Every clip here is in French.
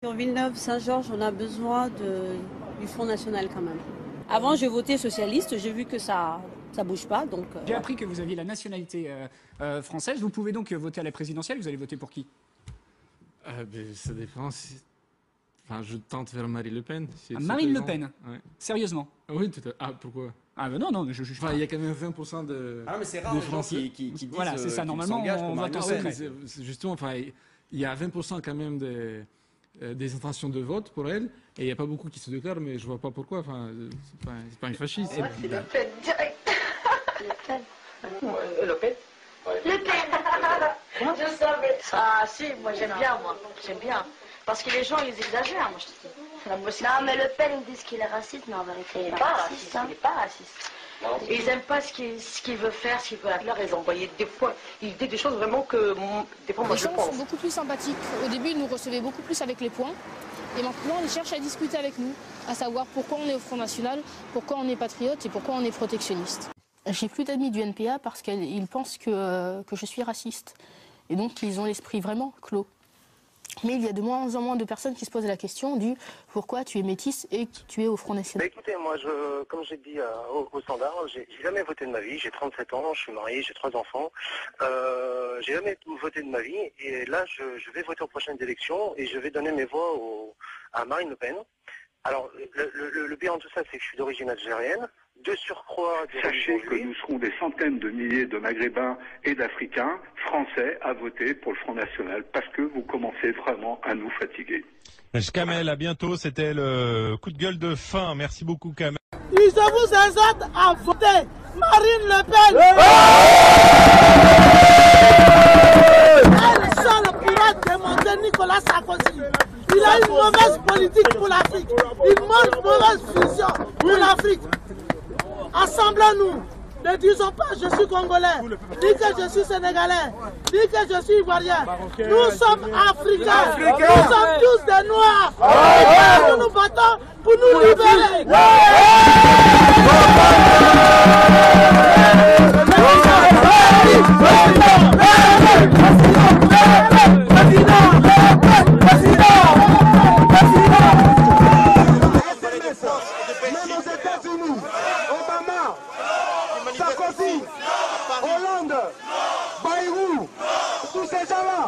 Sur Villeneuve-Saint-Georges, on a besoin du Front National quand même. Avant, je votais socialiste, j'ai vu que ça bouge pas, donc... J'ai appris que vous aviez la nationalité française. Vous pouvez donc voter à la présidentielle. Vous allez voter pour qui? Ça dépend. Enfin, je tente vers Marine Le Pen. Marine Le Pen, ouais. Sérieusement? Oui, tout à fait. Ah, pourquoi? Ah ben non, non, je juge pas. Enfin, il y a quand même 20% de... Ah, mais c'est rare les gens qui disent... Voilà, c'est ça, normalement, on vote en secret. Justement, enfin, il y a 20% quand même des intentions de vote pour elle, et il n'y a pas beaucoup qui se déclarent, mais je vois pas pourquoi. Enfin, c'est pas une fasciste. C'est Le Pen, direct. Le Pen. Le Pen. Le Pen. Je savais. Ah si, moi j'aime bien, j'aime bien. Parce que les gens, ils exagèrent, moi je te dis. Non, mais Le Pen, ils disent qu'il est raciste, mais en vérité, il n'est pas raciste. Il n'est pas raciste. Ils n'aiment pas ce qu'il veut faire, ce qu'il veut faire. Ils envoyaient des fois, il dit des choses vraiment que des fois moi je pense. Les gens sont beaucoup plus sympathiques. Au début, ils nous recevaient beaucoup plus avec les points. Et maintenant, ils cherchent à discuter avec nous, à savoir pourquoi on est au Front National, pourquoi on est patriote et pourquoi on est protectionniste. J'ai plus d'amis du NPA parce qu'ils pensent que je suis raciste. Et donc, ils ont l'esprit vraiment clos. Mais il y a de moins en moins de personnes qui se posent la question du pourquoi tu es métisse et que tu es au Front National. Écoutez, moi, comme j'ai dit au standard, j'ai jamais voté de ma vie. J'ai 37 ans, je suis marié, j'ai 3 enfants. J'ai jamais voté de ma vie. Et là, je vais voter aux prochaines élections et je vais donner mes voix à Marine Le Pen. Alors, le pire en tout ça, c'est que je suis d'origine algérienne. De surcroît, sachez que nous serons des centaines de milliers de Maghrébins et d'Africains français à voter pour le Front National parce que vous commencez vraiment à nous fatiguer. Kamel, à bientôt. C'était le coup de gueule de fin. Merci beaucoup, Kamel. Je vous exhorte à voter Marine Le Pen. Elle seule pourra démonter Nicolas Sarkozy. Il a une mauvaise politique pour l'Afrique, une mauvaise vision pour l'Afrique. Assemblons-nous. Ne disons pas je suis congolais, dis que je suis sénégalais, dis que je suis ivoirien. Nous sommes africains, nous sommes tous des noirs. Et nous nous battons pour nous libérer. Même aux États-Unis, Obama, Sarkozy, Hollande, Bayrou, tous ces gens-là,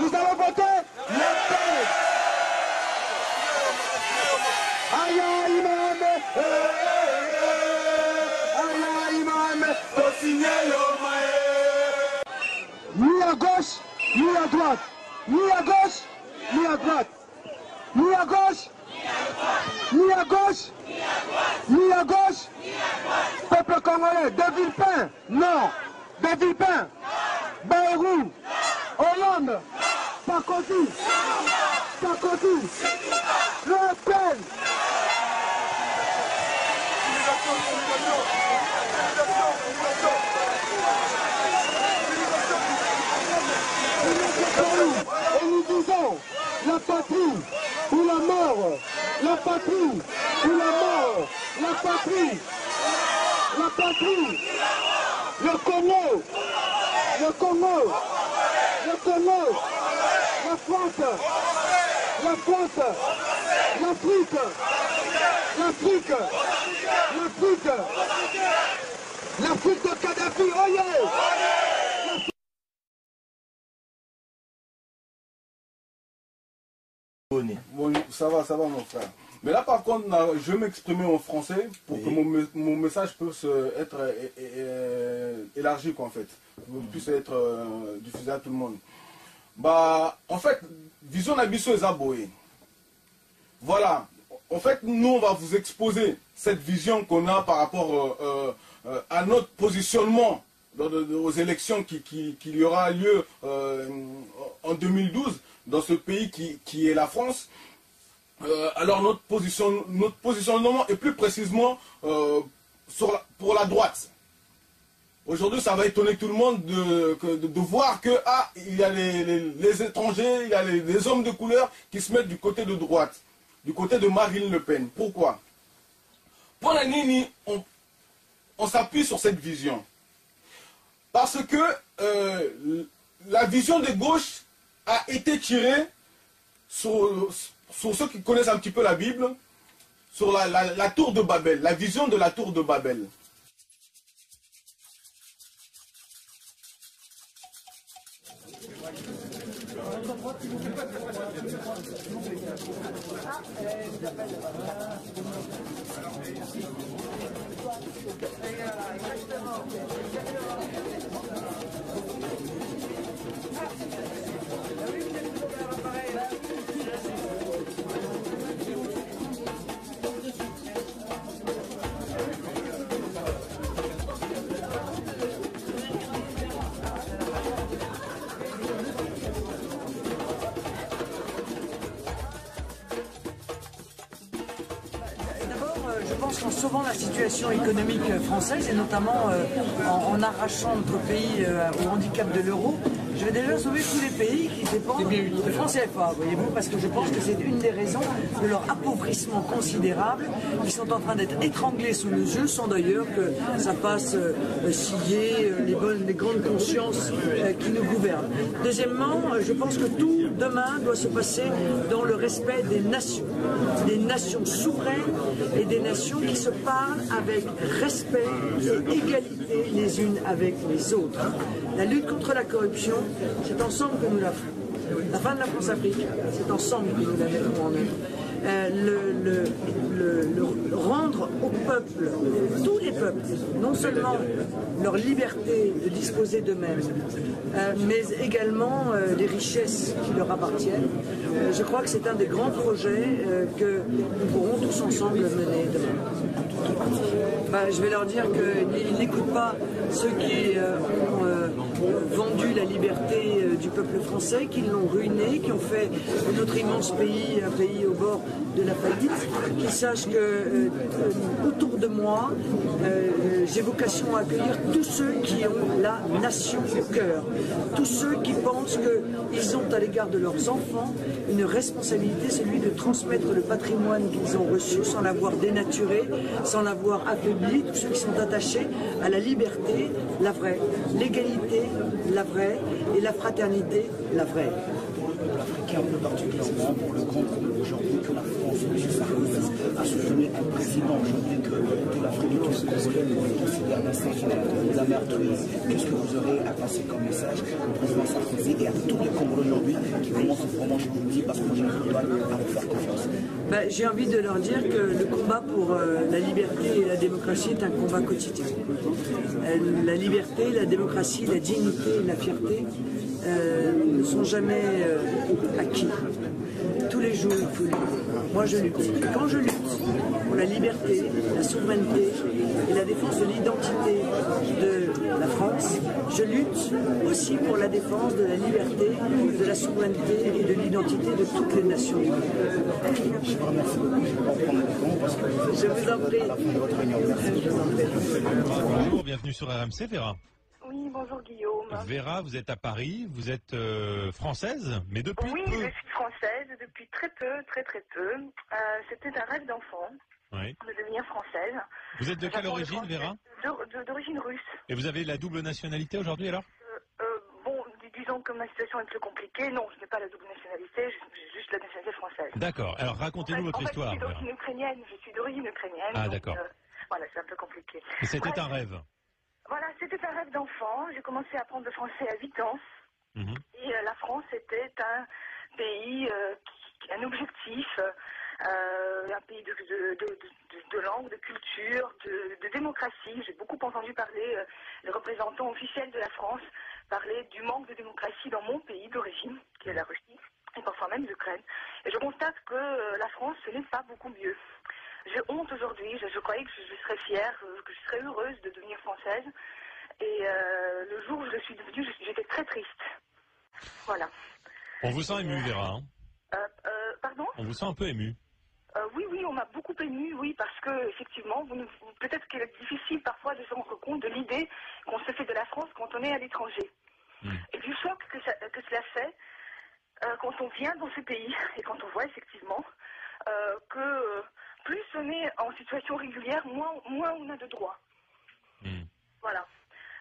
nous allons voter Le Pen. Aïe aïe maman, aïe aïe maman, faut signer le maïs. Ni à gauche, ni à droite, ni à gauche, ni à droite, ni à gauche, ni à gauche, ni à gauche, peuple congolais, De Villepin, non, De Villepin, Bayrou, Hollande, Sarkozy, Le Pen. Et nous disons, la patrie ou la mort, la patrie ou la mort, la patrie, le Congo, la France, l'Afrique de Kadhafi, oh yeah. Bon, ça va mon frère. Mais là par contre, je vais m'exprimer en français pour que mon message puisse être élargi quoi, en fait. Puisse être diffusé à tout le monde. Bah, en fait, vision d'abisso et zaboé. Voilà. En fait, nous on va vous exposer cette vision qu'on a par rapport à notre positionnement aux élections qu'il y aura lieu en 2012 dans ce pays qui est la France. Alors notre positionnement est plus précisément pour la droite. Aujourd'hui, ça va étonner tout le monde de voir que il y a les étrangers, il y a les hommes de couleur qui se mettent du côté de droite, du côté de Marine Le Pen. Pourquoi? Pour la Nini, on s'appuie sur cette vision. Parce que la vision de gauche a été tirée sur ceux qui connaissent un petit peu la Bible, sur la tour de Babel, la vision de la tour de Babel. Je pense qu'en sauvant la situation économique française et notamment en arrachant notre pays au handicap de l'euro, je vais déjà sauver tous les pays qui dépendent de francs CFA, voyez-vous, parce que je pense que c'est une des raisons de leur appauvrissement considérable. Ils sont en train d'être étranglés sous nos yeux, sans d'ailleurs que ça fasse scier les grandes consciences qui nous gouvernent. Deuxièmement, je pense que tout demain doit se passer dans le respect des nations souveraines et des nations qui se parlent avec respect et égalité les unes avec les autres. La lutte contre la corruption, c'est ensemble que nous la ferons. La fin de la France-Afrique, c'est ensemble que nous la mettrons en œuvre. Rendre au peuple, tous les peuples, non seulement leur liberté de disposer d'eux-mêmes, mais également les richesses qui leur appartiennent. Je crois que c'est un des grands projets que nous pourrons tous ensemble mener demain. Je vais leur dire qu'ils n'écoutent pas ceux qui ont vendu la liberté du peuple français, qui l'ont ruiné, qui ont fait de notre immense pays un pays au bord de la faillite, qu'ils sachent que autour de moi, j'ai vocation à accueillir tous ceux qui ont la nation au cœur, tous ceux qui pensent qu'ils ont à l'égard de leurs enfants une responsabilité, celui de transmettre le patrimoine qu'ils ont reçu sans l'avoir dénaturé, sans l'avoir affaibli, tous ceux qui sont attachés à la liberté, la vraie, l'égalité, la vraie, et la fraternité, la vraie. Pour l'Africain, pour le portugais, pour le grand groupe aujourd'hui que la France, M. Sarkozy, a soutenu un président aujourd'hui que toute l'Afrique et tous les Congolais considèrent des amertumes. Qu'est-ce que vous aurez à passer comme message au président Sarkozy et à tous les Congolais aujourd'hui qui commencent vraiment, je vous le dis, parce que moi je n'arrive pas à vous faire confiance? J'ai envie de leur dire que le combat pour la liberté et la démocratie est un combat quotidien. La liberté, la démocratie, la dignité et la fierté ne sont jamais acquis. Tous les jours, il faut lutter. Moi, je lutte. Et quand je lutte pour la liberté, la souveraineté et la défense de l'identité de la France, je lutte aussi pour la défense de la liberté, de la souveraineté et de l'identité de toutes les nations du monde. Je vous remercie beaucoup. Je vais pas prendre le temps parce que je vous en prie. À la fin de votre réunion. Merci. Bonjour, bienvenue sur RMC, Vera. Oui, bonjour Guillaume. Vera, vous êtes à Paris, vous êtes française, mais depuis Oui, peu. je suis française depuis très peu. C'était un rêve d'enfant de devenir française. Vous êtes de quelle origine, Vera? D'origine russe. Et vous avez la double nationalité aujourd'hui alors? Bon, disons que ma situation est plus compliquée. Non, je n'ai pas la double nationalité, j'ai juste la nationalité française. D'accord, alors racontez-nous votre histoire. Je suis d'origine ukrainienne. Ah, d'accord. Voilà, c'est un peu compliqué. Et c'était un rêve? Voilà, c'était un rêve d'enfant. J'ai commencé à apprendre le français à 8 ans. Et la France était un pays, un objectif, un pays de langue, de culture, de démocratie. J'ai beaucoup entendu parler, les représentants officiels de la France parler du manque de démocratie dans mon pays d'origine, qui est la Russie, et parfois même l'Ukraine. Et je constate que la France, ce n'est pas beaucoup mieux. J'ai honte aujourd'hui, je croyais que je serais fière, que je serais heureuse de devenir française. Et le jour où je le suis devenue, j'étais très triste. Voilà. On vous sent ému, Vera, hein? Pardon? On vous sent un peu ému. Oui, on m'a beaucoup ému, oui, parce que effectivement, peut-être qu'il est difficile parfois de se rendre compte de l'idée qu'on se fait de la France quand on est à l'étranger. Et du choc que cela fait quand on vient dans ce pays et quand on voit effectivement que plus on est en situation régulière, moins on a de droits. Voilà.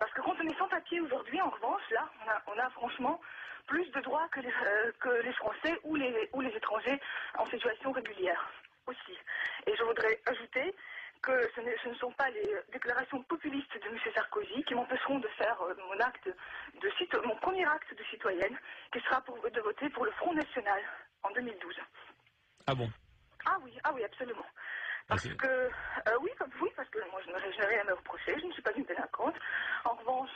Parce que quand on est sans papier aujourd'hui, en revanche, là, on a franchement plus de droits que les Français ou les étrangers en situation régulière aussi. Et je voudrais ajouter que ce ne sont pas les déclarations populistes de M. Sarkozy qui m'empêcheront de faire mon premier acte de citoyenne, qui sera de voter pour le Front National en 2012. Ah bon? Ah oui, absolument. Parce que, parce que moi je n'ai rien à me reprocher, je ne suis pas une délinquante. En revanche...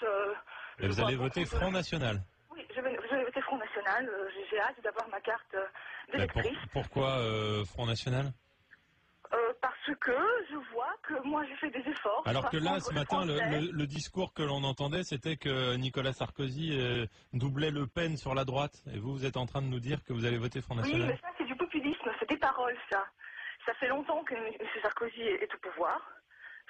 Et vous allez voter Front National? Oui, je vais voter Front National. J'ai hâte d'avoir ma carte d'électrice. Pourquoi Front National? Parce que je vois que moi j'ai fait des efforts. Alors que là, ce matin, le discours que l'on entendait, c'était que Nicolas Sarkozy doublait Le Pen sur la droite. Et vous êtes en train de nous dire que vous allez voter Front National? Oui, mais ça c'est du populisme, c'est des paroles ça. Ça fait longtemps que M. Sarkozy est au pouvoir.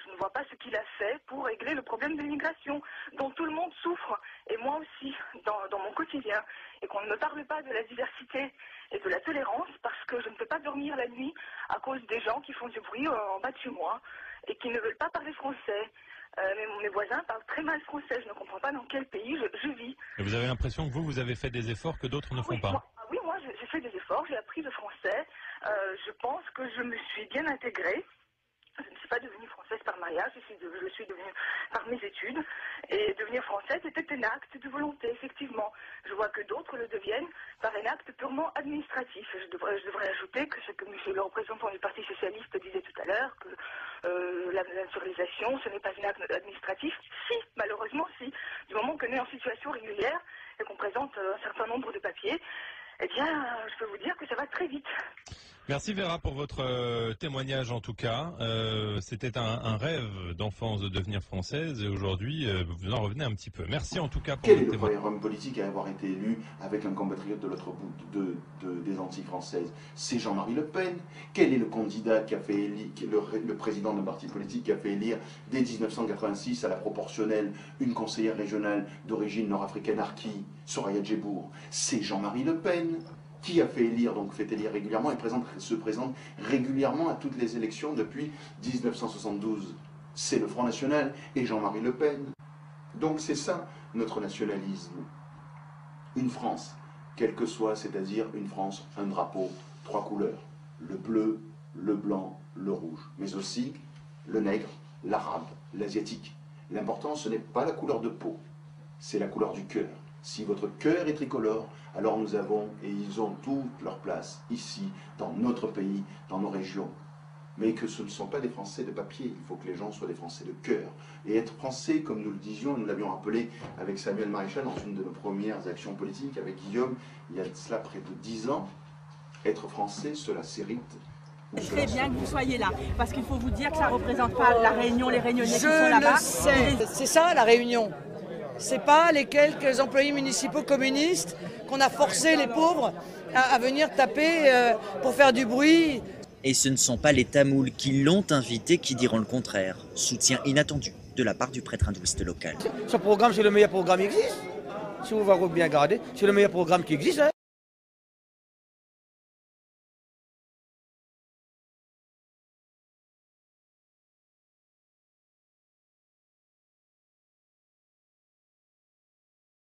Je ne vois pas ce qu'il a fait pour régler le problème de l'immigration, dont tout le monde souffre, et moi aussi, dans mon quotidien. Et qu'on ne me parle pas de la diversité et de la tolérance, parce que je ne peux pas dormir la nuit à cause des gens qui font du bruit en bas de chez moi, et qui ne veulent pas parler français. Mes voisins parlent très mal français, je ne comprends pas dans quel pays je vis. Et vous avez l'impression que vous avez fait des efforts que d'autres ne font pas? Moi j'ai fait des efforts, j'ai appris le français, je pense que je me suis bien intégrée. Je ne suis pas devenue française par mariage, je suis devenue par mes études. Et devenir française était un acte de volonté, effectivement. Je vois que d'autres le deviennent par un acte purement administratif. Je devrais ajouter que ce que le représentant du Parti Socialiste disait tout à l'heure, que la naturalisation, ce n'est pas un acte administratif. Si, malheureusement, si. Du moment qu'on est en situation régulière et qu'on présente un certain nombre de papiers, eh bien, je peux vous dire que ça va très vite. Merci Vera pour votre témoignage en tout cas. C'était un rêve d'enfance de devenir française et aujourd'hui vous en revenez un petit peu. Merci en tout cas pour Quel est le premier homme politique à avoir été élu avec un compatriote de l'autre bout des Antilles françaises? C'est Jean-Marie Le Pen. Quel est le candidat qui a fait élire, le président d'un parti politique qui a fait élire dès 1986 à la proportionnelle une conseillère régionale d'origine nord-africaine Arki, Soraya Djebour? C'est Jean-Marie Le Pen. Qui a fait élire, donc fait élire régulièrement et se présente régulièrement à toutes les élections depuis 1972. C'est le Front National et Jean-Marie Le Pen. Donc c'est ça notre nationalisme. Une France, quelle que soit, c'est-à-dire une France, un drapeau, 3 couleurs. Le bleu, le blanc, le rouge. Mais aussi le nègre, l'arabe, l'asiatique. L'important, ce n'est pas la couleur de peau, c'est la couleur du cœur. Si votre cœur est tricolore, alors nous avons et ils ont toute leur place ici, dans notre pays, dans nos régions. Mais que ce ne sont pas des Français de papier, il faut que les gens soient des Français de cœur. Et être Français, comme nous le disions, nous l'avions rappelé avec Samuel Maréchal dans une de nos premières actions politiques, avec Guillaume, il y a de cela près de 10 ans, être Français, cela s'hérite. C'est très bien que vous soyez là, parce qu'il faut vous dire que ça ne représente pas la Réunion, les Réunionnais qui sont là-bas. Je le sais, c'est ça la Réunion. C'est pas les quelques employés municipaux communistes qu'on a forcé les pauvres à venir taper pour faire du bruit. Et ce ne sont pas les Tamouls qui l'ont invité qui diront le contraire. Soutien inattendu de la part du prêtre hindouiste local. Ce programme, c'est le meilleur programme qui existe. Si vous voulez bien garder, c'est le meilleur programme qui existe. Hein.